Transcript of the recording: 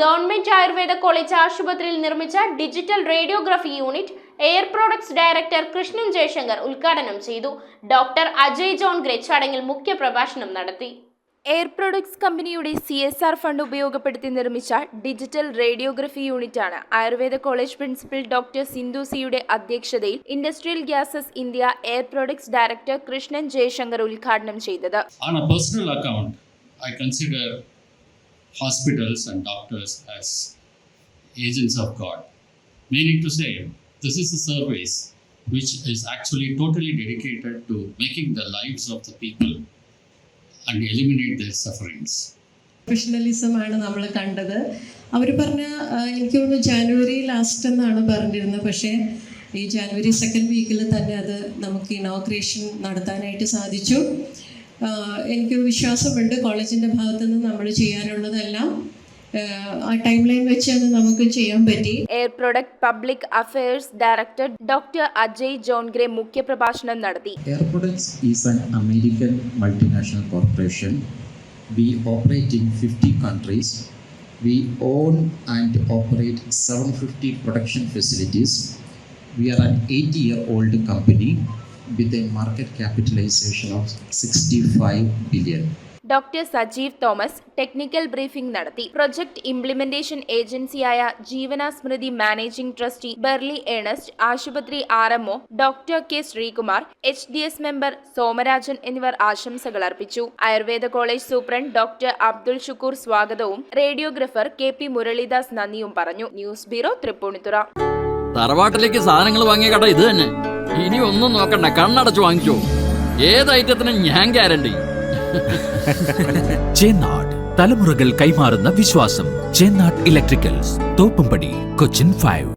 Government Ayurveda college ആശുപത്രിയിൽ നിർമ്മിച്ച digital radiography unit air products director Krishnan Jaishankar ഉദ്ഘാടനം ചെയ്തു. ഡോക്ടർ അജയ് ജോൺ ഗ്രേ ചടങ്ങിൽ മുഖ്യപ്രഭാഷണം നടത്തി. എയർ പ്രോഡക്ട്സ് കമ്പനിയുടെ CSR ഫണ്ട് ഉപയോഗപ്പെടുത്തി നിർമ്മിച്ച ഡിജിറ്റൽ റേഡിയോഗ്രഫി യൂണിറ്റാണ് Ayurveda college principal doctor Sindhu സിയുടെ അധ്യക്ഷതയിൽ industrial gases India air products director Krishnan Jaishankar ഉദ്ഘാടനം ചെയ്തത്. On a personal account, I consider hospitals and doctors as agents of God, meaning to say, this is a service which is actually totally dedicated to making the lives of the people and eliminate their sufferings. Professionalism ആണ് നമ്മൾ കണ്ടത്. അവർ പറഞ്ഞ എനിക്ക് തോന്നുന്നു January last എന്നാണ് പറഞ്ഞിരുന്നത്. പക്ഷേ ഈ ജാനുവരി 2nd വീക്കിൽ തന്നെ അത് നമുക്ക് ഇനോഗ്രേഷൻ നടത്താനായിട്ട് സാധിച്ചു. എനിക്കൊരു വിശ്വാസമുണ്ട് കോളേജിൻ്റെ ഭാഗത്തു നിന്ന് നമ്മൾ ചെയ്യാനുള്ളതെല്ലാം ആ ടൈം ലൈൻ വെച്ച് നമുക്ക് ചെയ്യാൻ പറ്റി. Air product public affairs director doctor Ajay John grey മുഖ്യപ്രഭാഷണം നടത്തി. Air Products is an American multinational corporation. We operate in 50 countries. We own and operate 750 production facilities. We are an 80-year-old company with a market capitalization of 65 billion. Doctor Sajeev Thomas technical briefing നടത്തി. Project implementation ഏജൻസിയായ Jeevana Smruthi managing trustee Berly Ernest, ആശുപത്രി RMO doctor K Sreekumar, HDS member Somarajan എന്നിവർ ആശംസകൾ അർപ്പിച്ചു. Ayurveda college superintendent doctor Abdul Shukoor സ്വാഗതവും radiographer KP Muraleedas നന്ദിയും പറഞ്ഞു. News bureau, Thrippunithura. തറവാട്ടിലേക്ക് സാധനങ്ങൾ വാങ്ങിയ കട ഇത് തന്നെ. ഇനി ഒന്നും നോക്കണ്ട, കണ്ണടച്ച് വാങ്ങിച്ചോ. ഏത് ഐറ്റത്തിനും ഞാൻ ഗ്യാരണ്ടി. ചേന്നാട്, തലമുറകൾ കൈമാറുന്ന വിശ്വാസം. ചേന്നാട് ഇലക്ട്രിക്കൽസ്, തോപ്പുംപടി, കൊച്ചിൻ 5.